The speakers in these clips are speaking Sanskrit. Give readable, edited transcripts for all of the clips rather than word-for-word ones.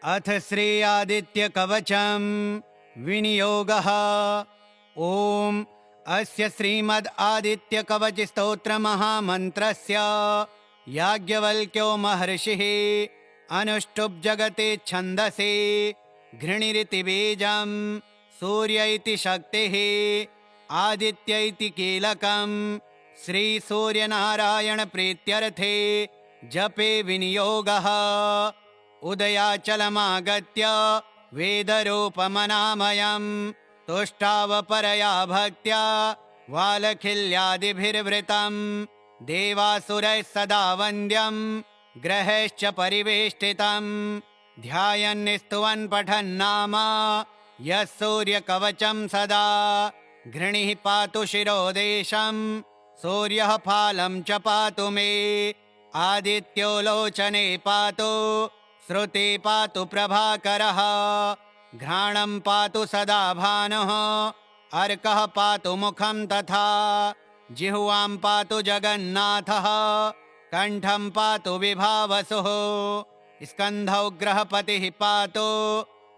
अथ श्री आदित्य कवचम विनियोगः। ओम अस्य श्रीमद् आदित्य कवच स्तोत्र महामंत्रस्य याज्ञवल्क्यो महर्षिः अनुष्टुप् जगते छन्दसि घृणिरिति बीजं सूर्य इति शक्तिः आदित्य इति कीलकं श्री सूर्यनारायण प्रीत्यर्थे जपे विनियोगः। उदयाचलमागत्य वेदरूपमनामयम् तुष्टावपरया भक्त्या वालखिल्यादिभिर्वृतम् देवासुरैः सदा वन्द्यम् ग्रहैश्च परिवेष्टितम् ध्यायन्निस्तुवन् पठन्नाम यः सूर्यकवचम् सदा घृणिः पातु शिरोदेशम् सूर्यः फालम् च पातु मे आदित्यो लोचने पातु श्रुति पातु प्रभाकरः घ्राणं पातु सदा भानुः अर्कः पातु मुखं तथा जिह्वां पातु जगन्नाथः कण्ठं पातु विभावसुः स्कन्धौ ग्रहपतिः पातु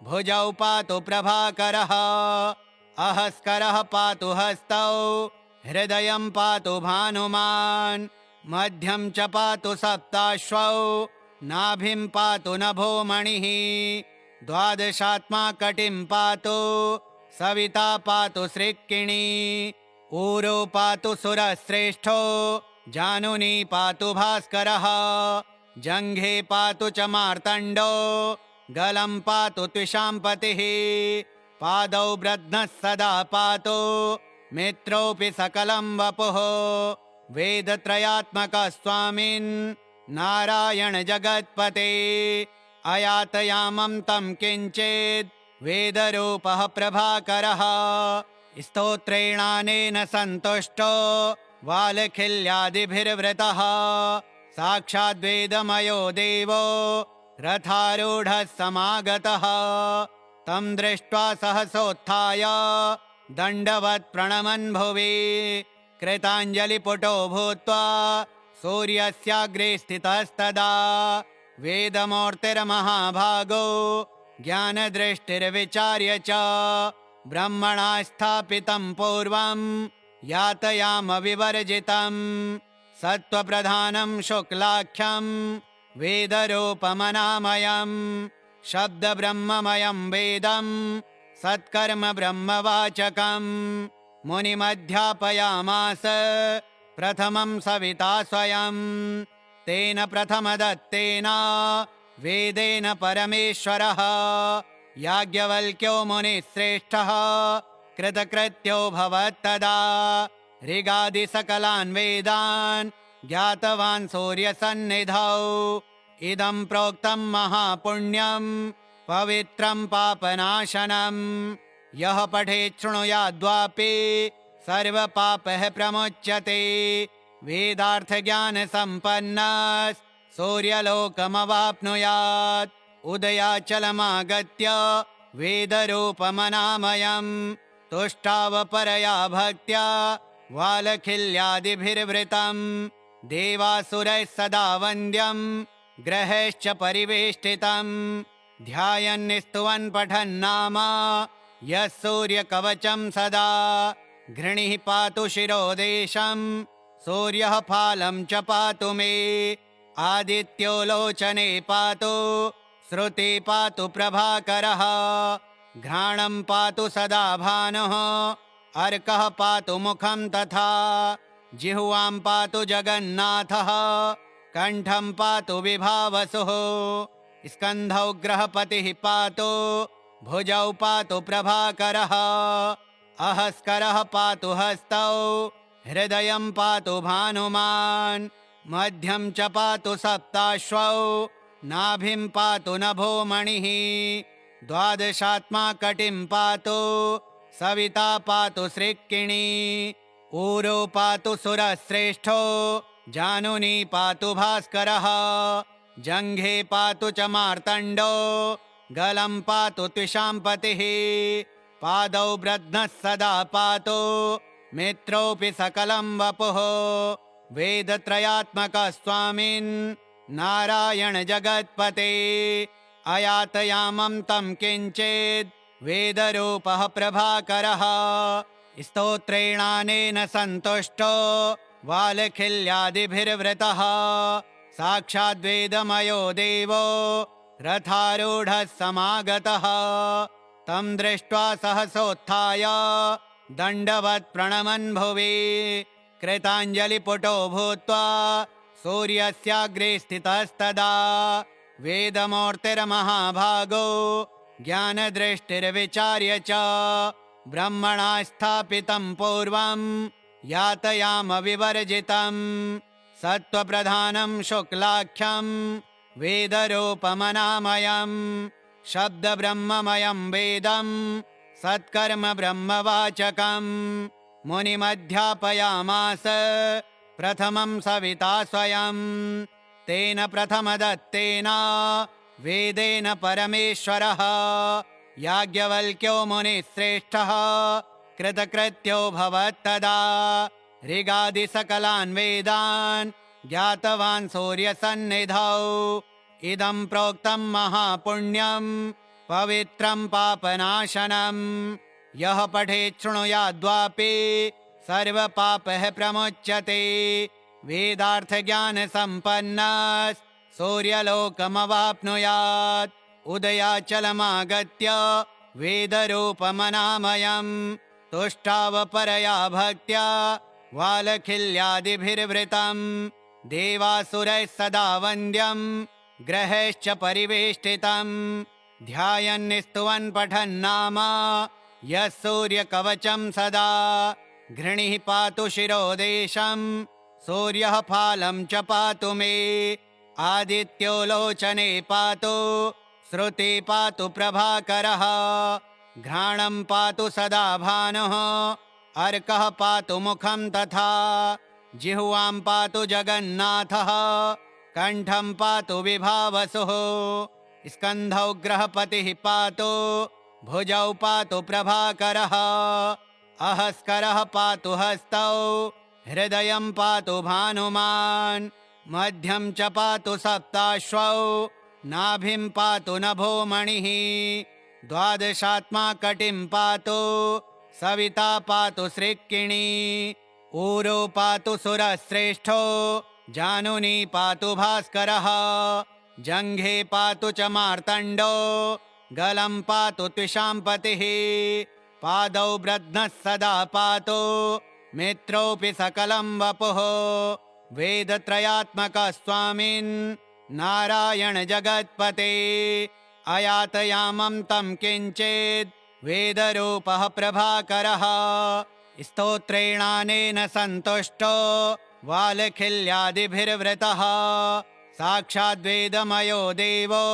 भुजौ पातु प्रभाकरः अहस्करः पातु हस्तौ हृदयं पातु भानुमान् मध्यं च पातु सप्ताश्वौ नाभिं पातु नभोमणिः द्वादशात्मा कटिं पातु सविता पातु सृक्किणी ऊरो पातु सुरश्रेष्ठो जानुनी पातु भास्करः जङ्घे पातु च मार्तण्डो गलं पातु त्विषाम्पतिः पादौ ब्रध्नः सदा पातु मित्रोऽपि सकलं वपुः वेदत्रयात्मकः स्वामिन् नारायण जगत्पते अयातयामं तं किञ्चिद् वेदरूपः प्रभाकरः स्तोत्रेणानेन सन्तुष्टो वालखिल्यादिभिर्वृतः साक्षाद्वेदमयो देवो रथारूढः समागतः तं दृष्ट्वा सहसोत्थाय दण्डवत् प्रणमन् भुवि कृताञ्जलिपुटो भूत्वा सूर्यस्याग्रे स्थितस्तदा वेदमूर्तिर्महाभागो ज्ञानदृष्टिर्विचार्य च ब्रह्मणा स्थापितं पूर्वं यातयाम विवर्जितं सत्त्वप्रधानं शुक्लाख्यं वेदरूपमनामयं शब्दब्रह्ममयं वेदं सत्कर्म ब्रह्मवाचकं मुनिमध्यापयामास प्रथमं सविता स्वयं तेन प्रथमदत्तेन वेदेन परमेश्वरः याज्ञवल्क्यो मुनिश्रेष्ठः कृतकृत्यो भवत्तदा ऋगादिसकलान् वेदान् ज्ञातवान् सूर्यसन्निधौ इदं प्रोक्तं महापुण्यं पवित्रं पापनाशनं यः पठेत् शृणुयाद्वापि सर्वपापः प्रमुच्यते वेदार्थज्ञानसम्पन्नः सूर्यलोकमवाप्नुयात् उदयाचलमागत्य वेदरूपमनामयम् तुष्टावपरया भक्त्या वालखिल्यादिभिर्वृतम् देवासुरैः सदा वन्द्यम् ग्रहैश्च परिवेष्टितम् ध्यायन्निस्तुवन् पठन्नाम यः सूर्यकवचम् सदा घृणिः पातु शिरोदेशम् सूर्यः फालं च पातु मे आदित्यो लोचने पातु श्रुति पातु प्रभाकरः घ्राणं पातु सदा भानुः अर्कः पातु मुखं तथा जिह्वां पातु जगन्नाथः कण्ठं पातु विभावसुः स्कन्धौ ग्रहपतिः पातु भुजौ पातु प्रभाकरः अहस्करः पातु हस्तौ हृदयं पातु भानुमान् मध्यं च पातु सप्ताश्वौ नाभिं पातु नभोमणिः द्वादशात्मा कटिं पातु सविता पातु सृक्किणी ऊरो पातु सुरश्रेष्ठो जानुनी पातु भास्करः जङ्घे पातु च मार्तण्डो गलं पातु त्विषाम्पतिः पादौ ब्रध्नः सदा पातु मित्रोऽपि सकलं वपुः वेदत्रयात्मकः स्वामिन् नारायण जगत्पते अयातयामं तं किञ्चिद् वेदरूपः प्रभाकरः स्तोत्रेणानेन सन्तुष्टो वालखिल्यादिभिर्वृतः साक्षाद्वेदमयो देवो रथारूढः समागतः तं दृष्ट्वा सहसोत्थाय दण्डवत् प्रणमन् भुवि कृताञ्जलिपुटो भूत्वा सूर्यस्याग्रे स्थितस्तदा वेदमूर्तिर्महाभागो ज्ञानदृष्टिर्विचार्य च ब्रह्मणा स्थापितं पूर्वं यातयामविवर्जितं सत्त्वप्रधानं शुक्लाख्यं वेदरूपमनामयं शब्दब्रह्ममयं वेदं सत्कर्म ब्रह्मवाचकं मुनिमध्यापयामास प्रथमं सविता स्वयं तेन प्रथमदत्तेन वेदेन परमेश्वरः याज्ञवल्क्यो मुनिश्रेष्ठः कृतकृत्यो भवत्तदा ऋगादिसकलान् वेदान् ज्ञातवान् सूर्यसन्निधौ इदं प्रोक्तं महापुण्यं पवित्रं पापनाशनं यः पठेत् शृणुयाद्वापि सर्वपापः प्रमुच्यते वेदार्थज्ञानसम्पन्नः सूर्यलोकमवाप्नुयात् उदयाचलमागत्य वेदरूपमनामयं तुष्टावपरया भक्त्या वालखिल्यादिभिर्वृतं देवासुरैः सदा वन्द्यं ग्रहैश्च परिवेष्टितं ध्यायन्निस्तुवन् पठन्नाम यः सूर्यकवचं सदा घृणिः पातु शिरोदेशं सूर्यः फालं च पातु मे आदित्यो लोचने पातु श्रुति पातु प्रभाकरः घ्राणं पातु सदा भानुः अर्कः पातु मुखं तथा जिह्वां पातु जगन्नाथः कण्ठं पातु विभावसुः स्कन्धौ ग्रहपतिः पातु भुजौ पातु प्रभाकरः अहस्करः पातु हस्तौ हृदयं पातु भानुमान् मध्यं च पातु सप्ताश्वौ नाभिं पातु नभोमणिः द्वादशात्मा कटिं पातु सविता पातु सृक्किणी ऊरो पातु सुरश्रेष्ठो जानुनी पातु भास्करः जङ्घे पातु च मार्तण्डो गलं पातु त्विषाम्पतिः पादौ ब्रध्नः सदा पातु मित्रोऽपि सकलं वपुः वेदत्रयात्मकः स्वामिन् नारायण जगत्पते अयातयामं तं किञ्चिद् वेदरूपः प्रभाकरः स्तोत्रेणानेन सन्तुष्टो वालखिल्यादिभिर्वृतः साक्षाद्वेदमयो देवो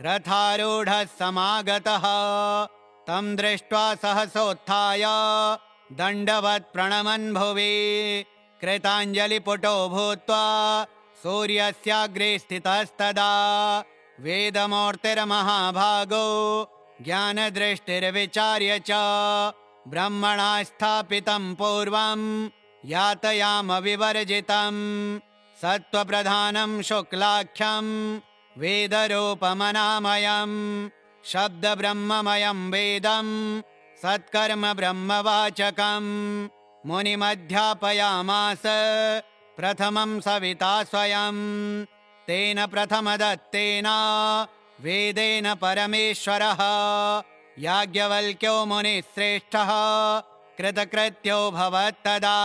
रथारूढः समागतः तं दृष्ट्वा सहसोत्थाय दण्डवत् प्रणमन् भुवि कृताञ्जलिपुटो भूत्वा सूर्यस्याग्रे स्थितस्तदा वेदमूर्तिर्महाभागो ज्ञानदृष्टिर्विचार्य च ब्रह्मणा स्थापितं पूर्वं यातयामविवर्जितं सत्त्वप्रधानं शुक्लाख्यं वेदरूपमनामयं शब्दब्रह्ममयं वेदं सत्कर्म ब्रह्मवाचकं मुनिमध्यापयामास प्रथमं सविता स्वयं तेन प्रथमदत्तेन वेदेन परमेश्वरः याज्ञवल्क्यो मुनिश्रेष्ठः कृतकृत्यो भवत्तदा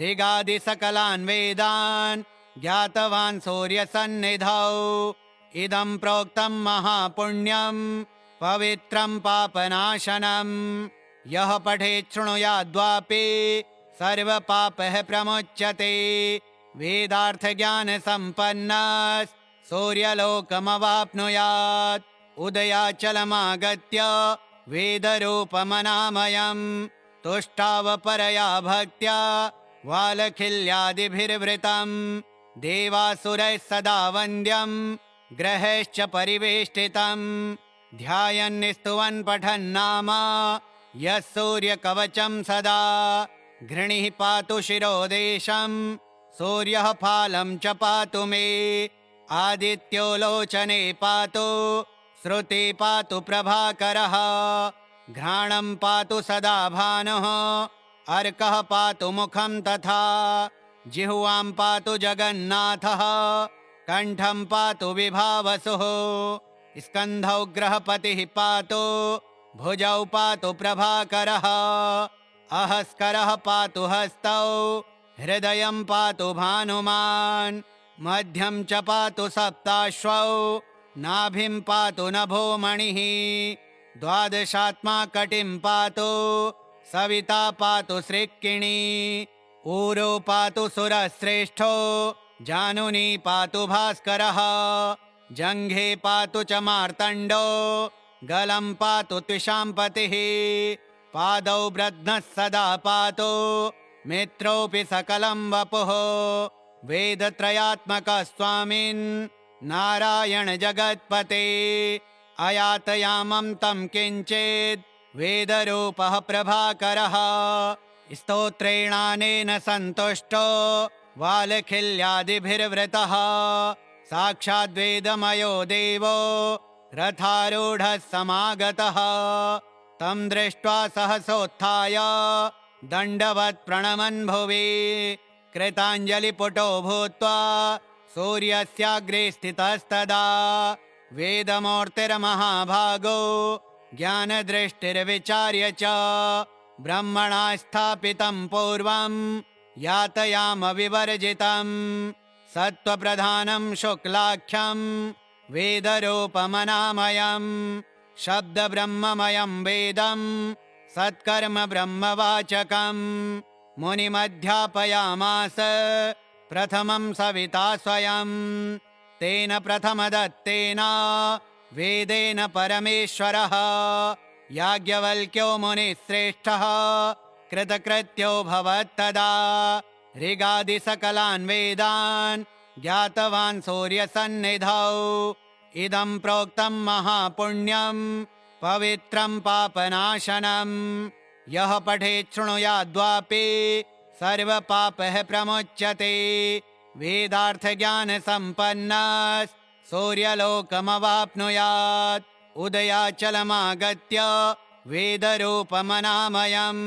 ऋगादिसकलान् वेदान् ज्ञातवान् सूर्यसन्निधौ इदं प्रोक्तं महापुण्यं पवित्रं पापनाशनं यः पठेत् शृणुयाद्वापि सर्वपापः प्रमुच्यते वेदार्थज्ञानसम्पन्नः सूर्यलोकमवाप्नुयात् उदयाचलमागत्य वेदरूपमनामयं तुष्टावपरया भक्त्या वालखिल्यादिभिर्वृतं देवासुरैः सदा वन्द्यं ग्रहैश्च परिवेष्टितं ध्यायन्निस्तुवन् पठन्नाम यः सूर्यकवचं सदा घृणिः पातु शिरोदेशं सूर्यः फालं च पातु मे आदित्यो लोचने पातु श्रुति पातु प्रभाकरः घ्राणं पातु सदा भानुः अर्कः पातु मुखं तथा जिह्वां पातु जगन्नाथः कंठं पातु विभावसुः स्कन्धौ ग्रहपतिः पातु भुजौ पातु प्रभाकरः अहस्करः पातु हस्तौ हृदयं पातु भानुमान् मध्यं च पातु सप्ताश्वौ नाभिं पातु नभोमणिः द्वादशात्मा कटिं पातु सविता पातु सृक्किणी ऊरो पातु सुरश्रेष्ठो जानुनी पातु भास्करः जङ्घे पातु च मार्तण्डो गलं पातु त्विषाम्पतिः पादौ ब्रध्नः सदा पातु मित्रोऽपि सकलं वपुः वेदत्रयात्मकः स्वामिन् नारायण जगत्पते अयातयामं तं किञ्चित् वेदरूपः प्रभाकरः स्तोत्रेणानेन सन्तुष्टो वालखिल्यादिभिर्वृतः साक्षाद्वेदमयो देवो रथारूढः समागतः तं दृष्ट्वा सहसोत्थाय दण्डवत् प्रणमन् भुवि कृताञ्जलिपुटो भूत्वा सूर्यस्याग्रे स्थितस्तदा वेदमूर्तिर्महाभागो ज्ञानदृष्टिर्विचार्य च ब्रह्मणा स्थापितं पूर्वं यातयाम विवर्जितं सत्त्वप्रधानं शुक्लाख्यं वेदरूपमनामयं शब्दब्रह्ममयं वेदं सत्कर्म ब्रह्मवाचकं मुनिमध्यापयामास प्रथमं सविता स्वयं तेन प्रथमदत्तेन वेदेन परमेश्वरः याज्ञवल्क्यो मुनिश्रेष्ठः कृतकृत्यो भवत्तदा ऋगादिसकलान् वेदान् ज्ञातवान् सूर्यसन्निधौ इदं प्रोक्तं महापुण्यं पवित्रं पापनाशनं यः पठेत् शृणुयाद्वापि सर्वपापः प्रमुच्यते वेदार्थज्ञानसम्पन्नः सूर्यलोकमवाप्नुयात् उदयाचलमागत्य वेदरूपमनामयं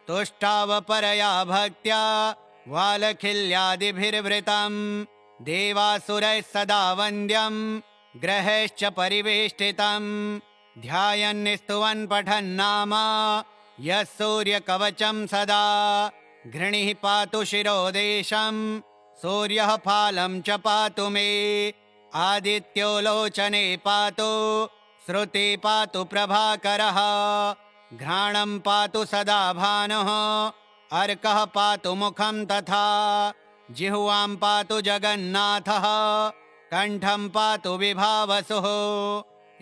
तुष्टावपरया भक्त्या वालखिल्यादिभिर्वृतं देवासुरैः सदा वन्द्यं ग्रहैश्च परिवेष्टितं ध्यायन्निस्तुवन् पठन्नाम यः सूर्यकवचं सदा घृणिः पातु शिरोदेशं सूर्यः फालं च पातु मे आदित्यो लोचने पातु श्रुति पातु प्रभाकरः घ्राणं पातु सदा भानुः अर्कः पातु मुखं तथा जिह्वां पातु जगन्नाथः कंठं पातु विभावसुः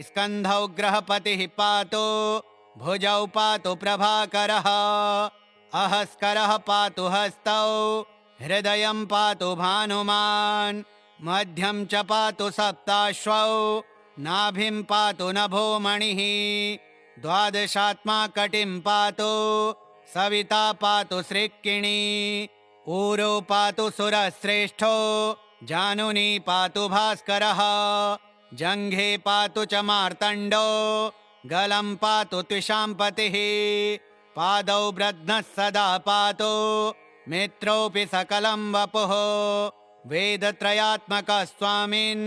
स्कन्धौ ग्रहपतिः पातु भुजौ पातु प्रभाकरः अहस्करः पातु हस्तौ हृदयं पातु भानुमान् मध्यं च पातु सप्ताश्वौ नाभिं पातु नभोमणिः द्वादशात्मा कटिं पातु सविता पातु सृक्किणी ऊरो पातु सुरश्रेष्ठो जानुनी पातु भास्करः जङ्घे पातु च मार्तण्डो गलं पातु त्विषाम्पतिः पादौ ब्रध्नः सदा पातु मित्रोऽपि सकलं वपुः वेदत्रयात्मकः स्वामिन्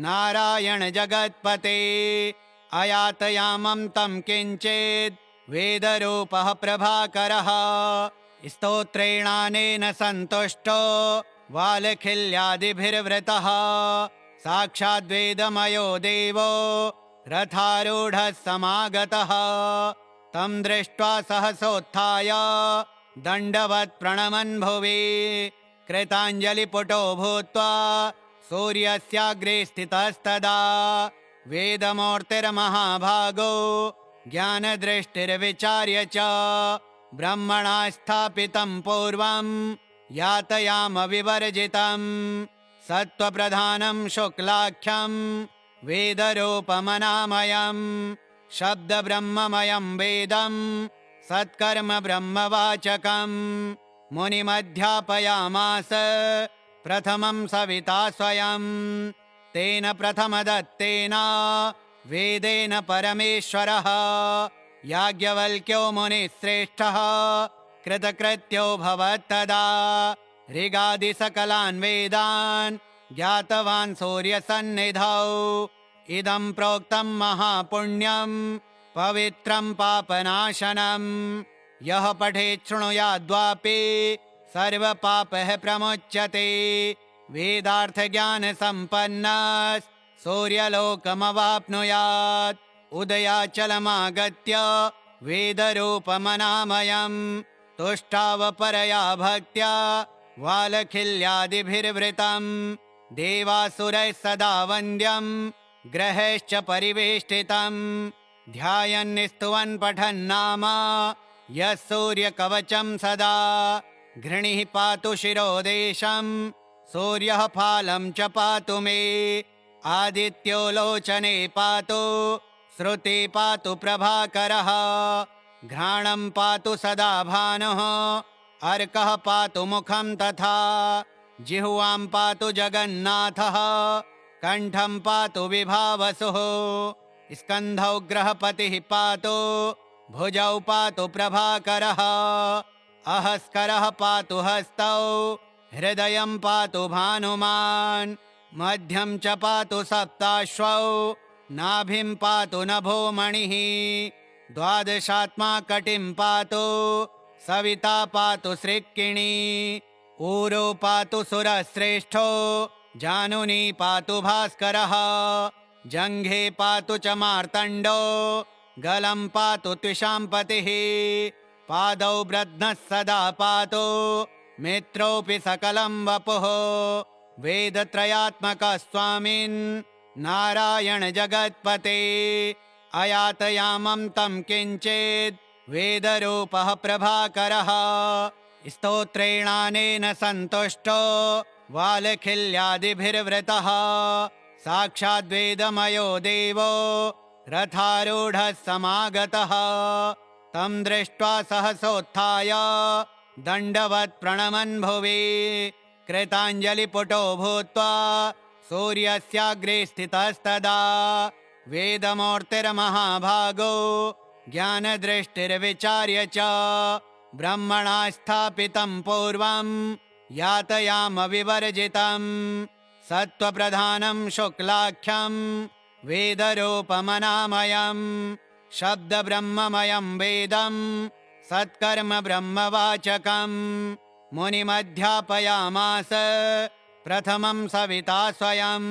नारायण जगत्पते अयातयामं तं किञ्चित् वेदरूपः प्रभाकरः स्तोत्रेणानेन सन्तुष्टो वालखिल्यादिभिर्वृतः साक्षाद्वेदमयो देवो रथारूढः समागतः तं दृष्ट्वा सहसोत्थाय दण्डवत् प्रणमन् भुवि कृताञ्जलिपुटो भूत्वा सूर्यस्याग्रे स्थितस्तदा वेदमूर्तिर्महाभागो ज्ञानदृष्टिर्विचार्य च ब्रह्मणा स्थापितं पूर्वं यातयाम विवर्जितं सत्त्वप्रधानं शुक्लाख्यं वेदरूपमनामयं शब्दब्रह्ममयं वेदं सत्कर्म ब्रह्मवाचकं मुनिमध्यापयामास प्रथमं सविता स्वयं तेन प्रथमदत्तेन वेदेन परमेश्वरः याज्ञवल्क्यो मुनिश्रेष्ठः कृतकृत्यो भवत्तदा ऋगादिसकलान् वेदान् ज्ञातवान् सूर्यसन्निधौ इदं प्रोक्तं महापुण्यं पवित्रं पापनाशनं यः पठेत् शृणुयाद्वापि सर्वपापः प्रमुच्यते वेदार्थज्ञानसम्पन्नः सूर्यलोकमवाप्नुयात् उदयाचलमागत्य वेदरूपमनामयम् तुष्टावपरया भक्त्या वालखिल्यादिभिर्वृतम् देवासुरैः सदा वन्द्यम् ग्रहैश्च परिवेष्टितम् ध्यायन्निस्तुवन् पठन्नाम यः सूर्यकवचं सदा घृणिः पातु शिरोदेशम् सूर्यः फालं च पातु मे आदित्यो लोचने पातु श्रुति पातु प्रभाकरः घ्राणं पातु सदा भानुः अर्कः पातु मुखं तथा जिह्वां पातु जगन्नाथः कण्ठं पातु विभावसुः स्कन्धौ ग्रहपतिः पातु भुजौ पातु प्रभाकरः अहस्करः पातु हस्तौ हृदयं पातु भानुमान् मध्यं च पातु सप्ताश्वौ नाभिं पातु नभोमणिः द्वादशात्मा कटिं पातु सविता पातु सृक्किणी ऊरो पातु सुरश्रेष्ठो जानुनी पातु भास्करः जङ्घे पातु च मार्तण्डो गलं पातु त्विषाम्पतिः पादौ ब्रध्नः सदा पातु मित्रोऽपि सकलं वपुः वेदत्रयात्मकः स्वामिन् नारायण जगत्पते अयातयामं तं किञ्चित् वेदरूपः प्रभाकरः स्तोत्रेणानेन सन्तुष्टो वालखिल्यादिभिर्वृतः साक्षाद्वेदमयो देवो रथारूढः समागतः तं दृष्ट्वा सहसोत्थाय दण्डवत् प्रणमन् भुवि कृताञ्जलिपुटो भूत्वा सूर्यस्याग्रे स्थितस्तदा वेदमूर्तिर्महाभागो ज्ञानदृष्टिर्विचार्य च ब्रह्मणा स्थापितं पूर्वं यातयाम विवर्जितं सत्त्वप्रधानं शुक्लाख्यं वेदरूपमनामयं शब्दब्रह्ममयं वेदं सत्कर्म ब्रह्मवाचकं मुनिमध्यापयामास प्रथमं सविता स्वयं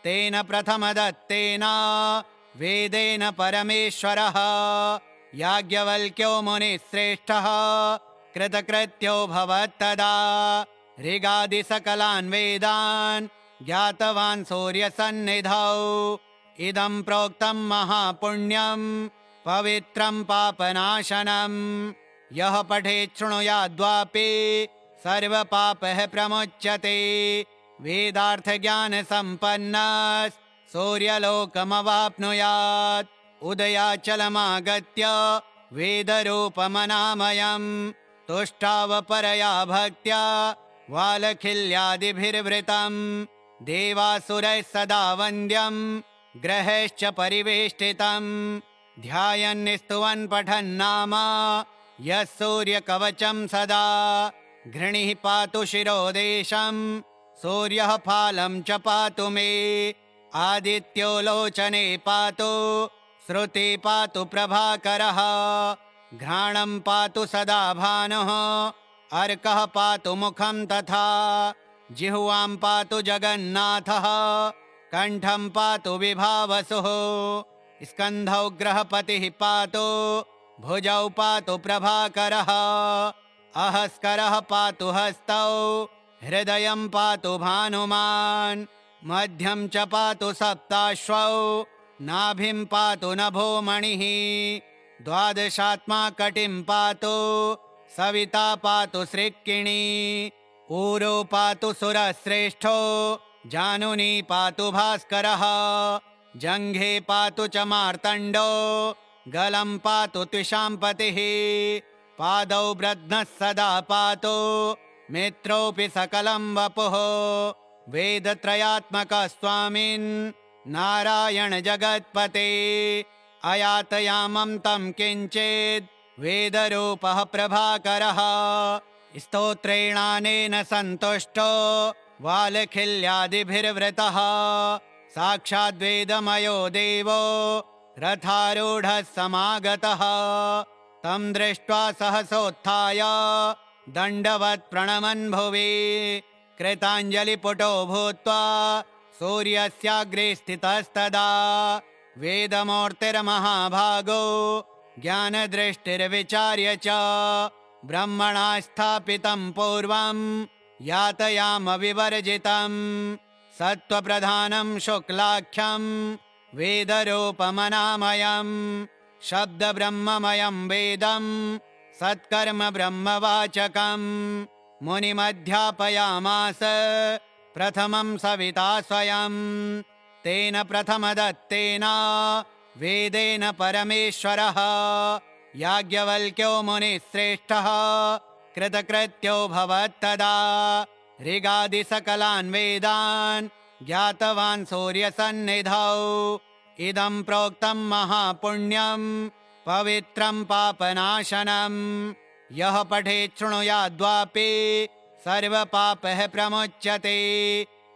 तेन प्रथमदत्तेन वेदेन परमेश्वरः याज्ञवल्क्यो मुनिश्रेष्ठः कृतकृत्यो भवत्तदा ऋगादिसकलान् वेदान् ज्ञातवान् सूर्यसन्निधौ इदं प्रोक्तं महापुण्यं पवित्रं पापनाशनं यः पठेत् शृणुयाद्वापि सर्वपापः प्रमुच्यते वेदार्थज्ञानसम्पन्नः सूर्यलोकमवाप्नुयात् उदयाचलमागत्य वेदरूपमनामयम् तुष्टावपरया भक्त्या वालखिल्यादिभिर्वृतम् देवासुरैः सदा वन्द्यम् ग्रहैश्च परिवेष्टितम् ध्यायन्निस्तुवन् पठन्नाम यः सूर्यकवचं सदा घृणिः पातु शिरोदेशम् सूर्यः फालं च पातु मे आदित्यो लोचने पातु श्रुति पातु प्रभाकरः घ्राणं पातु सदा भानुः अर्कः पातु मुखं तथा जिह्वां पातु जगन्नाथः कण्ठं पातु विभावसुः स्कन्धौ ग्रहपतिः पातु भुजौ पातु प्रभाकरः अहस्करः पातु हस्तौ हृदयं पातु भानुमान् मध्यं च पातु सप्ताश्वौ नाभिं पातु नभोमणिः द्वादशात्मा कटिं पातु सविता पातु सृक्किणी ऊरो पातु सुरश्रेष्ठो जानुनी पातु भास्करः जङ्घे पातु च मार्तण्डो गलं पातु त्विषाम्पतिः पादौ ब्रध्नः सदा पातु मित्रोऽपि सकलं वपुः वेदत्रयात्मकः स्वामिन् नारायण जगत्पते अयातयामं तं किञ्चित् वेदरूपः प्रभाकरः स्तोत्रेणानेन सन्तुष्टो वालखिल्यादिभिर्वृतः साक्षाद्वेदमयो देवो रथारूढः समागतः तं दृष्ट्वा सहसोत्थाय दण्डवत् प्रणमन् भुवि कृताञ्जलिपुटो भूत्वा सूर्यस्याग्रे स्थितस्तदा वेदमूर्तिर्महाभागो ज्ञानदृष्टिर्विचार्य च ब्रह्मणा स्थापितं पूर्वं यातयामविवर्जितं सत्त्वप्रधानं शुक्लाख्यं वेदरूपमनामयं शब्दब्रह्ममयं वेदं सत्कर्म ब्रह्मवाचकं मुनिमध्यापयामास प्रथमं सविता स्वयं तेन प्रथमदत्तेन वेदेन परमेश्वरः याज्ञवल्क्यो मुनिश्रेष्ठः कृतकृत्यो भवत्तदा ऋगादिसकलान् वेदान् ज्ञातवान् सूर्यसन्निधौ इदं प्रोक्तं महापुण्यं पवित्रं पापनाशनं यः पठेत् शृणुयाद्वापि सर्वपापः प्रमुच्यते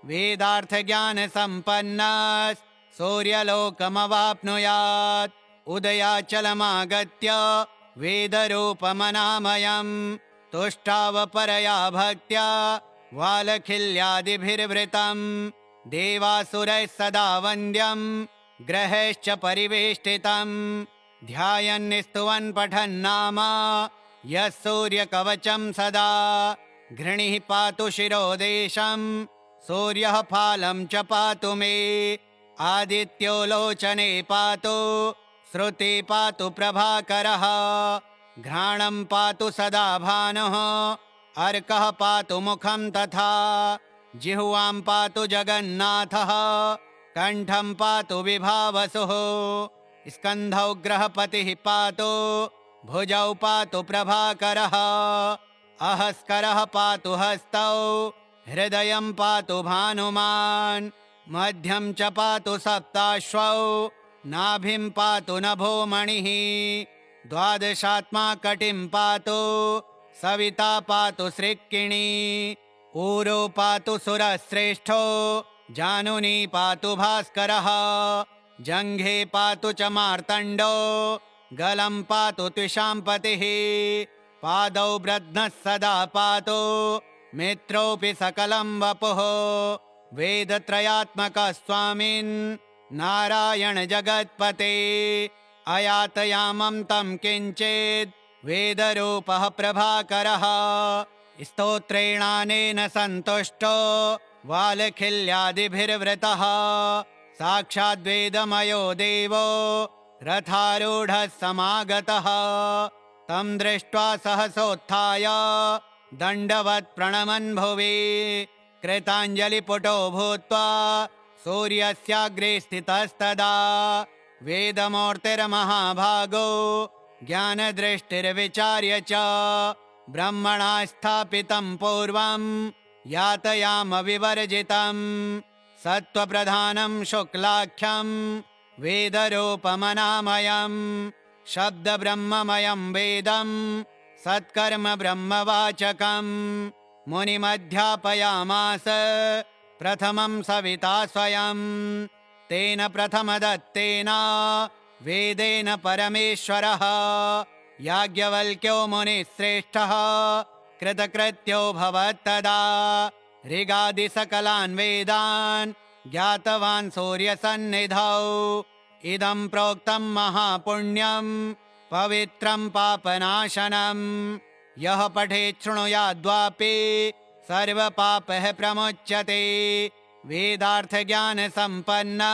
वेदार्थज्ञानसम्पन्नः सूर्यलोकमवाप्नुयात् उदयाचलमागत्य वेदरूपमनामयं तुष्टावपरया भक्त्या वालखिल्यादिभिर्वृतं देवासुरैः सदा वन्द्यं ग्रहैश्च परिवेष्टितं ध्यायन्निस्तुवन् पठन्नाम यः सूर्यकवचं सदा घृणिः पातु शिरोदेशं सूर्यः फालं च पातु मे आदित्यो लोचने पातु श्रुति पातु प्रभाकरः घ्राणं पातु सदा भानुः अर्कः पातु मुखं तथा जिह्वां पातु जगन्नाथः कण्ठं पातु विभावसुः स्कन्धौ ग्रहपतिः पातु भुजौ पातु प्रभाकरः अहस्करः पातु हस्तौ हृदयं पातु भानुमान् मध्यं च पातु सप्ताश्वौ नाभिं पातु नभोमणिः द्वादशात्मा कटिं पातु सविता पातु सृक्किणी ऊरो पातु सुरश्रेष्ठो जानुनी पातु भास्करः जङ्घे पातु च मार्तण्डो गलं पातु त्विषाम्पतिः पादौ ब्रध्नः सदा पातु मित्रोऽपि सकलं वपुः वेदत्रयात्मकः स्वामिन् नारायण जगत्पते अयातयामं तं किञ्चित् वेदरूपः प्रभाकरः स्तोत्रेणानेन सन्तुष्टो वालखिल्यादिभिर्वृतः साक्षाद्वेदमयो देवो रथारूढः समागतः तं दृष्ट्वा सहसोत्थाय दण्डवत् प्रणमन् भुवि कृताञ्जलिपुटो भूत्वा सूर्यस्याग्रे स्थितस्तदा वेदमूर्तिर्महाभागो ज्ञानदृष्टिर्विचार्य च ब्रह्मणा स्थापितं पूर्वं यातयामविवर्जितं सत्त्वप्रधानं शुक्लाख्यं वेदरूपमनामयं शब्दब्रह्ममयं वेदं सत्कर्म ब्रह्मवाचकं मुनिमध्यापयामास प्रथमं सविता स्वयं तेन प्रथमदत्तेन वेदेन परमेश्वरः याज्ञवल्क्यो मुनिश्रेष्ठः कृतकृत्यो भवत्तदा ऋगादिसकलान् वेदान् ज्ञातवान् सूर्यसन्निधौ इदं प्रोक्तं महापुण्यं पवित्रं पापनाशनं यः पठेत् शृणुयाद्वापि सर्वपापः प्रमुच्यते वेदार्थज्ञानसम्पन्नः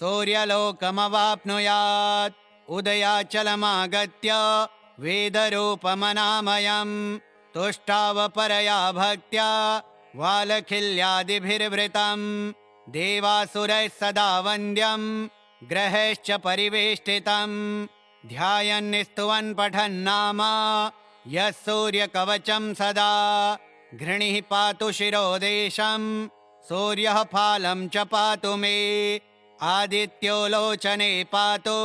सूर्यलोकमवाप्नुयात् उदयाचलमागत्य वेदरूपमनामयं तुष्टावपरया भक्त्या वालखिल्यादिभिर्वृतं देवासुरैः सदा वन्द्यं ग्रहैश्च परिवेष्टितं ध्यायन्निस्तुवन् पठन्नाम यः सूर्यकवचं सदा घृणिः पातु शिरोदेशं सूर्यः फालं च पातु मे आदित्यो लोचने पातु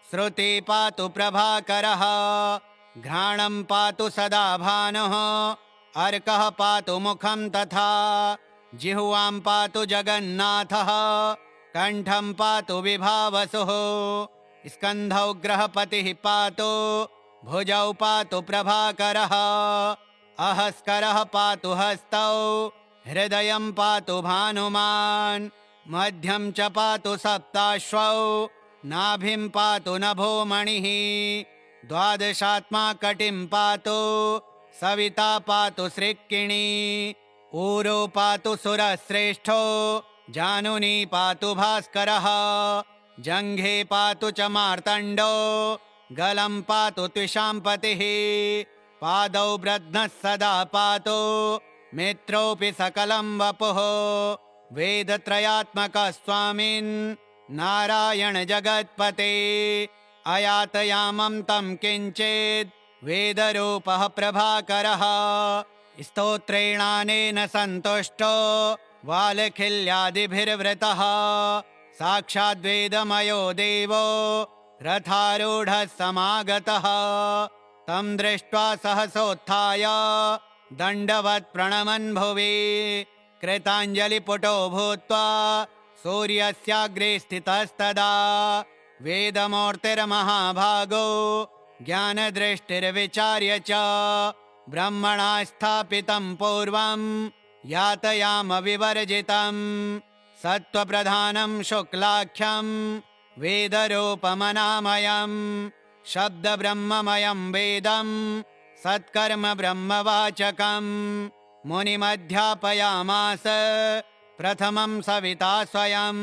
श्रुति पातु प्रभाकरः घ्राणं पातु सदा भानुः अर्कः पातु मुखं तथा जिह्वां पातु जगन्नाथः कण्ठं पातु विभावसुः स्कन्धौ ग्रहपतिः पातु भुजौ पातु प्रभाकरः अहस्करः पातु हस्तौ हृदयं पातु भानुमान् मध्यं च पातु सप्ताश्वौ नाभिं पातु नभोमणिः द्वादशात्मा कटिं पातु सविता पातु सृक्किणी ऊरो पातु सुरश्रेष्ठो जानुनी पातु भास्करः जङ्घे पातु च मार्तण्डो गलं पातु त्विषाम्पतिः पादौ ब्रध्नः सदा पातु मित्रोऽपि सकलं वपुः वेदत्रयात्मकः स्वामिन् नारायण जगत्पते अयातयामं तं किञ्चित् वेदरूपः प्रभाकरः स्तोत्रेणानेन सन्तुष्टो वालखिल्यादिभिर्वृतः साक्षाद्वेदमयो देवो रथारूढः समागतः तं दृष्ट्वा सहसोत्थाय दण्डवत् प्रणमन् भुवि कृताञ्जलिपुटो भूत्वा सूर्यस्याग्रे स्थितस्तदा वेदमूर्तिर्महाभागो ज्ञानदृष्टिर्विचार्य च ब्रह्मणा स्थापितं पूर्वं यातयाम विवर्जितं सत्त्वप्रधानं शुक्लाख्यं वेदरूपमनामयं शब्दब्रह्ममयं वेदं सत्कर्म ब्रह्मवाचकं मुनिमध्यापयामास प्रथमं सविता स्वयं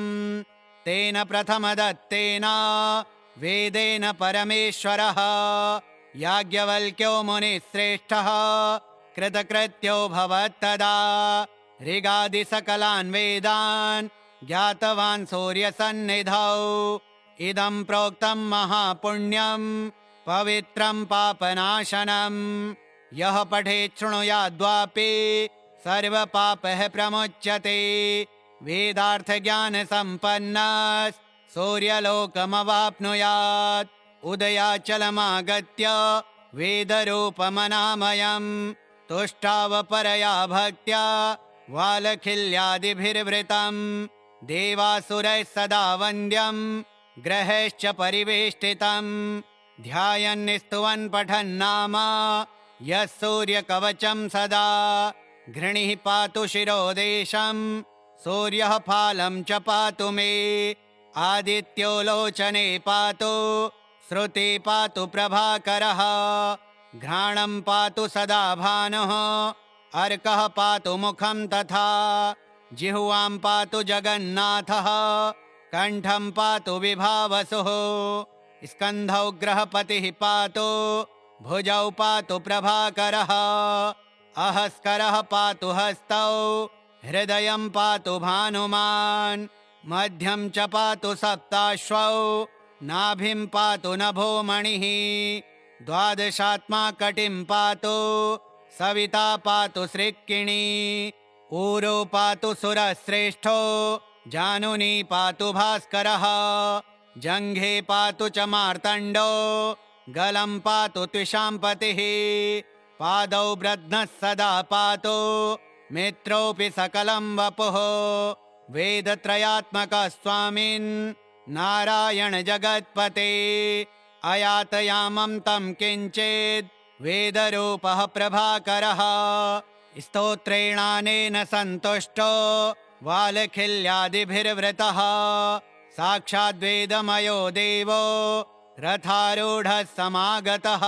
तेन प्रथमदत्तेन वेदेन परमेश्वरः याज्ञवल्क्यो मुनिश्रेष्ठः कृतकृत्यो भवत्तदा ऋगादिसकलान् वेदान् ज्ञातवान् सूर्यसन्निधौ इदं प्रोक्तं महापुण्यं पवित्रं पापनाशनं यः पठेत् शृणुयाद्वापि सर्वपापः प्रमुच्यते वेदार्थज्ञानसम्पन्नः सूर्यलोकमवाप्नुयात् उदयाचलमागत्य वेदरूपमनामयं तुष्टावपरया भक्त्या वालखिल्यादिभिर्वृतं देवासुरैः सदा वन्द्यं ग्रहैश्च परिवेष्टितं ध्यायन्निस्तुवन् पठन्नाम यः सूर्यकवचं सदा घृणिः पातु शिरोदेशं सूर्यः फालं च पातु मे आदित्यो लोचने पातु श्रुति पातु प्रभाकरः घ्राणं पातु सदा भानुः अर्कः पातु मुखं तथा जिह्वां पातु जगन्नाथः कण्ठं पातु विभावसुः स्कन्धौ ग्रहपतिः पातु भुजौ पातु प्रभाकरः अहस्करः पातु हस्तौ हृदयं पातु भानुमान् मध्यं च पातु सप्ताश्वौ नाभिं पातु नभोमणिः द्वादशात्मा कटिं पातु सविता पातु सृक्किणी ऊरो पातु सुरश्रेष्ठो जानुनी पातु भास्करः जङ्घे पातु च मार्तण्डो गलं पातु त्विषाम्पतिः पादौ ब्रध्नः सदा पातु मित्रोऽपि सकलं वपुः वेदत्रयात्मकः स्वामिन् नारायण जगत्पते अयातयामं तं किञ्चित् वेदरूपः प्रभाकरः स्तोत्रेणानेन सन्तुष्टो वालखिल्यादिभिर्वृतः साक्षाद्वेदमयो देवो रथारूढः समागतः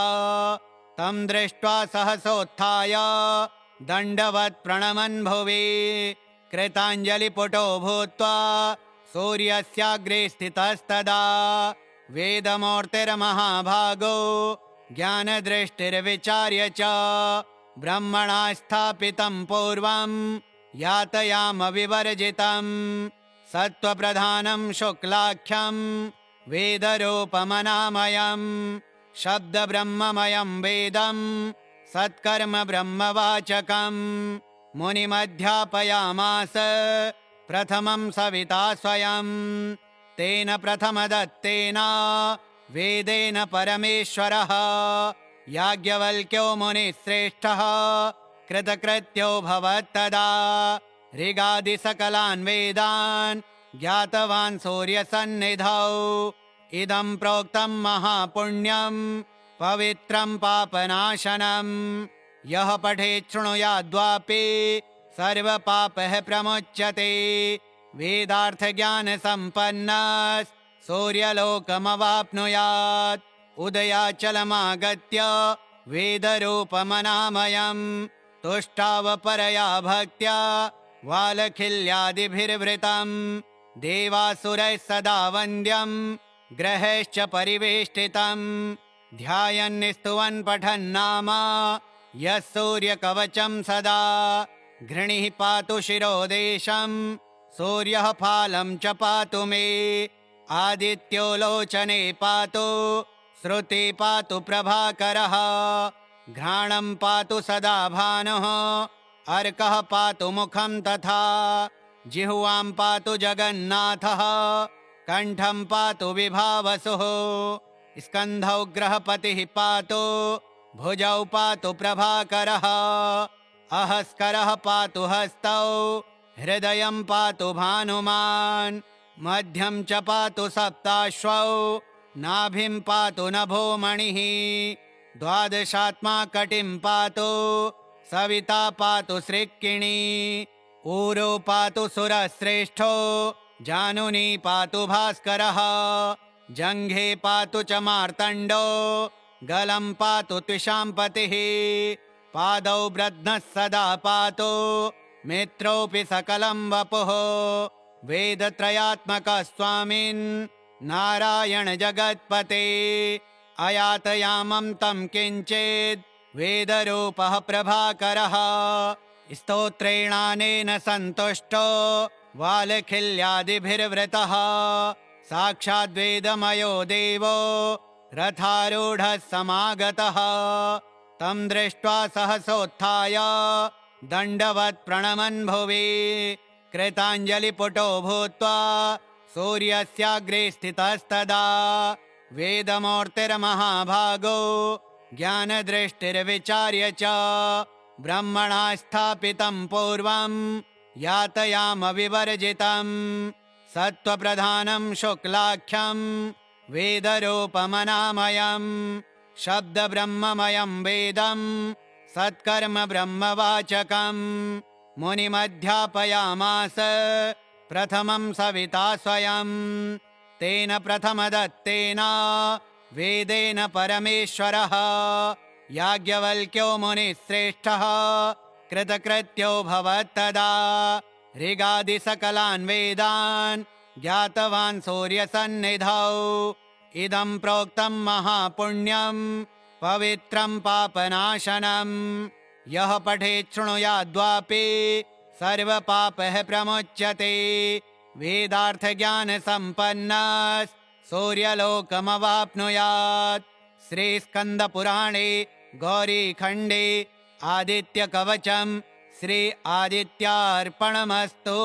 तं दृष्ट्वा सहसोत्थाय दण्डवत् प्रणमन् भुवि कृताञ्जलिपुटो भूत्वा सूर्यस्याग्रे स्थितस्तदा वेदमूर्तिर्महाभागो ज्ञानदृष्टिर्विचार्य च ब्रह्मणा स्थापितं पूर्वं यातयाम विवर्जितं सत्त्वप्रधानं शुक्लाख्यं वेदरूपमनामयं शब्दब्रह्ममयं वेदं सत्कर्म ब्रह्मवाचकं मुनिमध्यापयामास प्रथमं सविता स्वयं तेन प्रथमदत्तेन वेदेन परमेश्वरः याज्ञवल्क्यो मुनिश्रेष्ठः कृतकृत्यो भवत्तदा ऋगादिसकलान् वेदान् ज्ञातवान् सूर्यसन्निधौ इदं प्रोक्तं महापुण्यं पवित्रं पापनाशनं यः पठेत् शृणुयाद्वापि सर्वपापः प्रमुच्यते वेदार्थज्ञानसम्पन्नः सूर्यलोकमवाप्नुयात् उदयाचलमागत्य वेदरूपमनामयं तुष्टावपरया भक्त्या वालखिल्यादिभिर्वृतं देवासुरैः सदा वन्द्यं ग्रहैश्च परिवेष्टितं ध्यायन्निस्तुवन् पठन्नाम यः सूर्यकवचं सदा घृणिः पातु शिरोदेशं सूर्यः फालं च पातु मे आदित्यो लोचने पातु श्रुति पातु प्रभाकरः घ्राणं पातु सदा भानुः अर्कः पातु मुखं तथा जिह्वां पातु जगन्नाथः कण्ठं पातु विभावसुः स्कन्धौ ग्रहपतिः पातु भुजौ पातु प्रभाकरः अहस्करः पातु हस्तौ हृदयं पातु भानुमान् मध्यं च पातु सप्ताश्वौ नाभिं पातु नभोमणिः द्वादशात्मा कटिं पातु सविता पातु सृक्किणी ऊरो पातु सुरश्रेष्ठो जानुनी पातु भास्करः जङ्घे पातु च मार्तण्डो गलं पातु त्विषाम्पतिः पादौ ब्रध्नः सदा पातु मित्रोऽपि सकलं वपुः वेदत्रयात्मकः स्वामिन् नारायण जगत्पते अयातयामं तं किञ्चिद् वेदरूपः प्रभाकरः स्तोत्रेणानेन सन्तुष्टो वालखिल्यादिभिर्वृतः साक्षाद्वेदमयो देवो रथारूढः समागतः तं दृष्ट्वा सहसोत्थाय दण्डवत् प्रणमन् भुवि कृताञ्जलिपुटो भूत्वा सूर्यस्याग्रे स्थितस्तदा वेदमूर्तिर्महाभागो ज्ञानदृष्टिर्विचार्य च ब्रह्मणा स्थापितं पूर्वं यातयाम विवर्जितं सत्त्वप्रधानं शुक्लाख्यं वेदरूपमनामयं शब्दब्रह्ममयं वेदं सत्कर्म ब्रह्मवाचकं मुनिमध्यापयामास प्रथमं सविता स्वयं तेन प्रथमदत्तेन वेदेन परमेश्वरः याज्ञवल्क्यो मुनिश्रेष्ठः कृतकृत्यो भवत्तदा ऋगादिसकलान् वेदान् ज्ञातवान् सूर्यसन्निधौ इदं प्रोक्तं महापुण्यं पवित्रं पापनाशनं यः पठेत् शृणुयाद्वापि सर्वपापः प्रमुच्यते वेदार्थज्ञानसम्पन्नः सूर्यलोकमवाप्नुयात् श्रीस्कन्दपुराणे गौरीखण्डे आदित्यकवचं श्री आदित्यार्पणमस्तु।